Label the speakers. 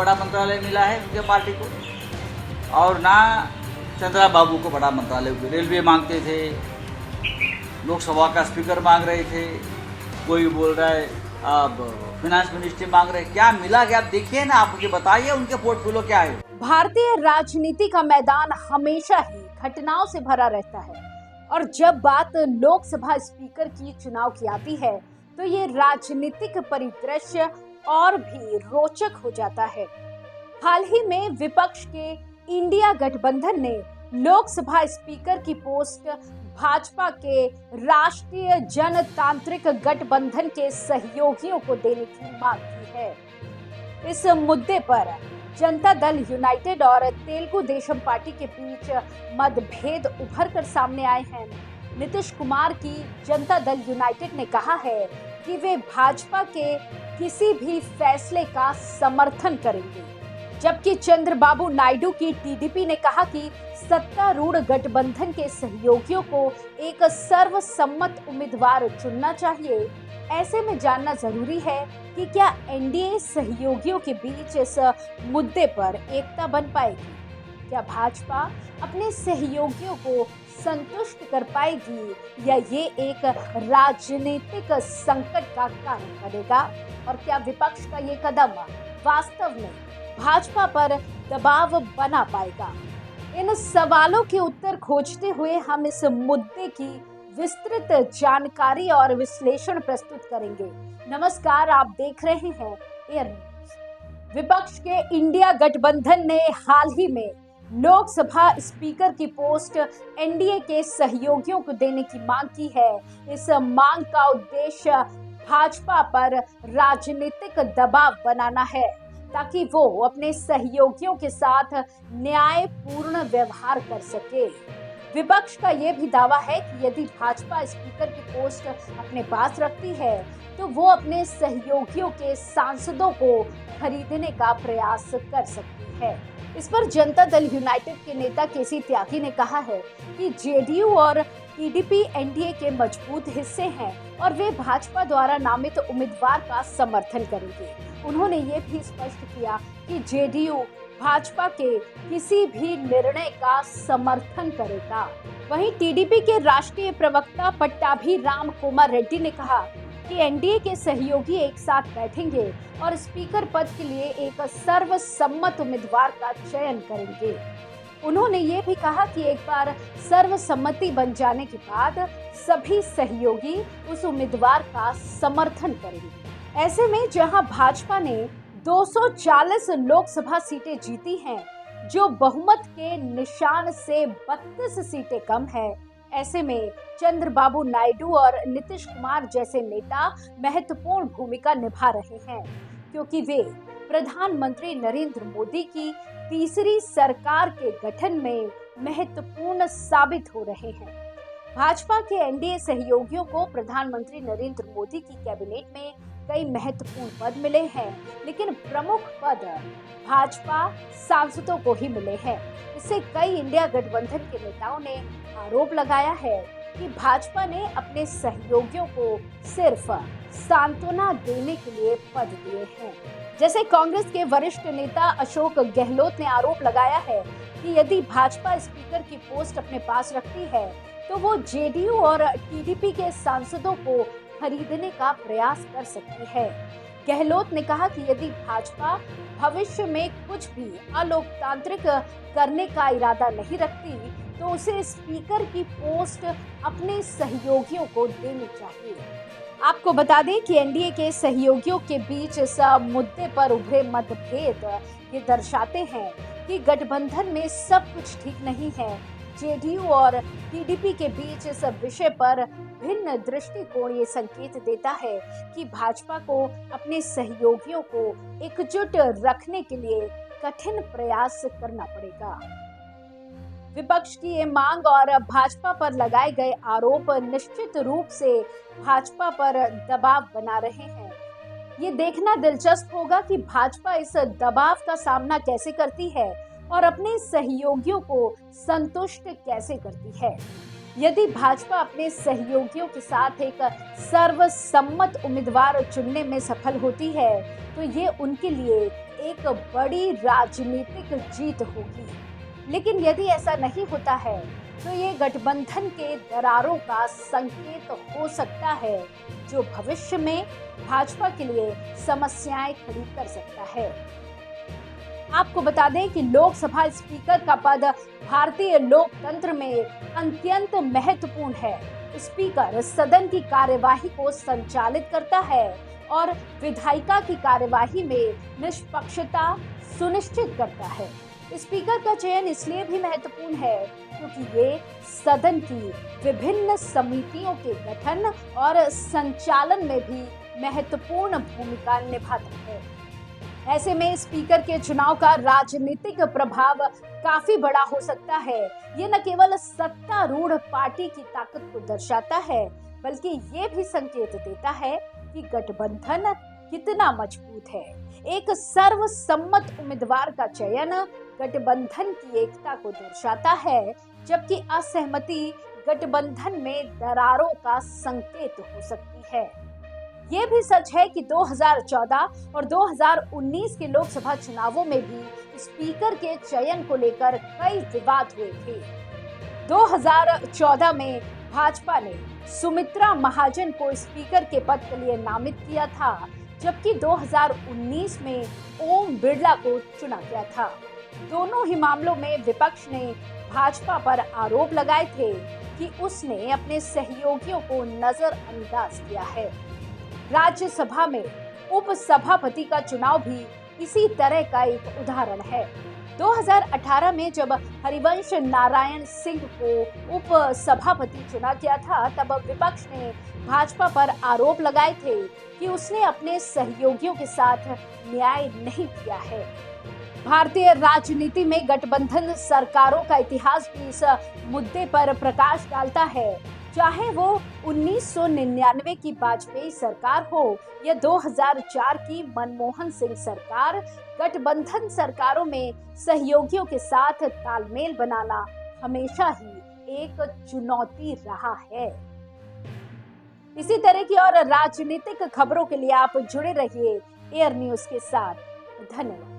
Speaker 1: बड़ा मंत्रालय मिला है उनके पार्टी को, और ना चंद्रा बाबू को बड़ा मंत्रालय। रेलवे मांगते थे, लोकसभा का स्पीकर मांग रहे थे, कोई बोल रहा है अब फाइनेंस मिनिस्ट्री मांग रहे हैं। क्या मिला क्या? आप देखिए ना, आप मुझे बताइए उनके पोर्टफोलियो क्या है।
Speaker 2: भारतीय राजनीति का मैदान हमेशा ही घटनाओं से भरा रहता है और जब बात लोकसभा स्पीकर की चुनाव की आती है तो ये राजनीतिक परिदृश्य और भी रोचक हो जाता है। हाल ही में विपक्ष के इंडिया गठबंधन ने लोकसभा स्पीकर की पोस्ट भाजपा के राष्ट्रीय जनतांत्रिक गठबंधन के सहयोगियों को देने की मांग की है। इस मुद्दे पर जनता दल यूनाइटेड और तेलुगु देशम पार्टी के बीच मतभेद उभर कर सामने आए हैं। नीतीश कुमार की जनता दल यूनाइटेड ने कहा है कि वे भाजपा के किसी भी फैसले का समर्थन करेंगे, जबकि चंद्रबाबू नायडू की टीडीपी ने कहा कि सत्तारूढ़ गठबंधन के सहयोगियों को एक सर्वसम्मत उम्मीदवार चुनना चाहिए। ऐसे में जानना जरूरी है कि क्या एनडीए सहयोगियों के बीच इस मुद्दे पर एकता बन पाएगी। क्या भाजपा अपने सहयोगियों को संतुष्ट कर पाएगी या ये एक राजनीतिक संकट का कारण बनेगा, और क्या विपक्ष का ये कदम वास्तव में भाजपा पर दबाव बना पाएगा। इन सवालों के उत्तर खोजते हुए हम इस मुद्दे की विस्तृत जानकारी और विश्लेषण प्रस्तुत करेंगे। नमस्कार, आप देख रहे हैं एयर न्यूज। विपक्ष के इंडिया गठबंधन ने हाल ही में लोकसभा स्पीकर की पोस्ट एनडीए के सहयोगियों को देने की मांग की है। इस मांग का उद्देश्य भाजपा पर राजनीतिक दबाव बनाना है ताकि वो अपने सहयोगियों के साथ न्यायपूर्ण व्यवहार कर सके। विपक्ष का यह भी दावा है कि यदि भाजपा स्पीकर की पोस्ट अपने पास रखती है तो वो अपने सहयोगियों के सांसदों को खरीदने का प्रयास कर सकती है। इस पर जनता दल यूनाइटेड के नेता केसी त्यागी ने कहा है कि जेडीयू और टीडीपी एनडीए के मजबूत हिस्से हैं और वे भाजपा द्वारा नामित उम्मीदवार का समर्थन करेंगे। उन्होंने ये भी स्पष्ट किया कि जेडीयू भाजपा के किसी भी निर्णय का समर्थन करेगा। वहीं टीडीपी के राष्ट्रीय प्रवक्ता पट्टाभी राम कुमार रेड्डी ने कहा कि एनडीए के सहयोगी एक साथ बैठेंगे और स्पीकर पद के लिए एक सर्वसम्मत उम्मीदवार का चयन करेंगे। उन्होंने ये भी कहा कि एक बार सर्वसम्मति बन जाने के बाद सभी सहयोगी उस उम्मीदवार का समर्थन करेंगे। ऐसे में जहां भाजपा ने 240 लोकसभा सीटें जीती हैं, जो बहुमत के निशान से 32 सीटें कम है, ऐसे में चंद्रबाबू नायडू और नीतीश कुमार जैसे नेता महत्वपूर्ण भूमिका निभा रहे हैं, क्योंकि वे प्रधानमंत्री नरेंद्र मोदी की तीसरी सरकार के गठन में महत्वपूर्ण साबित हो रहे हैं। भाजपा के एनडीए सहयोगियों को प्रधानमंत्री नरेंद्र मोदी की कैबिनेट में कई महत्वपूर्ण पद मिले हैं, लेकिन प्रमुख पद भाजपा सांसदों को ही मिले हैं। इससे कई इंडिया गठबंधन के नेताओं ने आरोप लगाया है कि भाजपा ने अपने सहयोगियों को सिर्फ सांत्वना देने के लिए पद दिए हैं। जैसे कांग्रेस के वरिष्ठ नेता अशोक गहलोत ने आरोप लगाया है कि यदि भाजपा स्पीकर की पोस्ट अपने पास रखती है तो वो जेडीयू और टीडीपी के सांसदों को खरीदने का प्रयास कर सकती है। गहलोत ने कहा कि यदि भाजपा भविष्य में कुछ भी अलोकतांत्रिक करने का इरादा नहीं रखती तो उसे स्पीकर की पोस्ट अपने सहयोगियों को देनी चाहिए। आपको बता दें कि एनडीए के सहयोगियों के बीच इस मुद्दे पर उभरे मतभेद ये दर्शाते हैं कि गठबंधन में सब कुछ ठीक नहीं है। जेडीयू और टीडीपी के बीच इस विषय पर भिन्न दृष्टिकोण ये संकेत देता है कि भाजपा को अपने सहयोगियों को एकजुट रखने के लिए कठिन प्रयास करना पड़ेगा। विपक्ष की ये मांग और भाजपा पर लगाए गए आरोप निश्चित रूप से भाजपा पर दबाव बना रहे हैं। ये देखना दिलचस्प होगा कि भाजपा इस दबाव का सामना कैसे करती है और अपने सहयोगियों को संतुष्ट कैसे करती है। यदि भाजपा अपने सहयोगियों के साथ एक सर्वसम्मत उम्मीदवार चुनने में सफल होती है तो ये उनके लिए एक बड़ी राजनीतिक जीत होगी। लेकिन यदि ऐसा नहीं होता है तो ये गठबंधन के दरारों का संकेत हो सकता है, जो भविष्य में भाजपा के लिए समस्याएं खड़ी कर सकता है। आपको बता दें कि लोकसभा स्पीकर का पद भारतीय लोकतंत्र में अत्यंत महत्वपूर्ण है। स्पीकर सदन की कार्यवाही को संचालित करता है और विधायिका की कार्यवाही में निष्पक्षता सुनिश्चित करता है। स्पीकर का चयन इसलिए भी महत्वपूर्ण है क्योंकि ये सदन की विभिन्न समितियों के गठन और संचालन में भी महत्वपूर्ण भूमिका निभाता है। ऐसे में स्पीकर के चुनाव का राजनीतिक प्रभाव काफी बड़ा हो सकता है। ये न केवल सत्तारूढ़ पार्टी की ताकत को दर्शाता है, बल्कि ये भी संकेत देता है कि गठबंधन कितना मजबूत है। एक सर्वसम्मत उम्मीदवार का चयन गठबंधन की एकता को दर्शाता है, जबकि असहमति गठबंधन में दरारों का संकेत हो सकती है। ये भी सच है कि 2014 और 2019 के लोकसभा चुनावों में भी स्पीकर के चयन को लेकर कई विवाद हुए थे। 2014 में भाजपा ने सुमित्रा महाजन को स्पीकर के पद के लिए नामित किया था, जबकि 2019 में ओम बिरला को चुना गया था। दोनों ही मामलों में विपक्ष ने भाजपा पर आरोप लगाए थे कि उसने अपने सहयोगियों को नजरअंदाज किया है। राज्यसभा में उपसभापति का चुनाव भी इसी तरह का एक उदाहरण है। 2018 में जब हरिवंश नारायण सिंह को उपसभापति चुना गया था, तब विपक्ष ने भाजपा पर आरोप लगाए थे कि उसने अपने सहयोगियों के साथ न्याय नहीं किया है। भारतीय राजनीति में गठबंधन सरकारों का इतिहास भी इस मुद्दे पर प्रकाश डालता है। चाहे वो 1999 की वाजपेयी सरकार हो या 2004 की मनमोहन सिंह सरकार, गठबंधन सरकारों में सहयोगियों के साथ तालमेल बनाना हमेशा ही एक चुनौती रहा है। इसी तरह की और राजनीतिक खबरों के लिए आप जुड़े रहिए एयर न्यूज के साथ। धन्यवाद।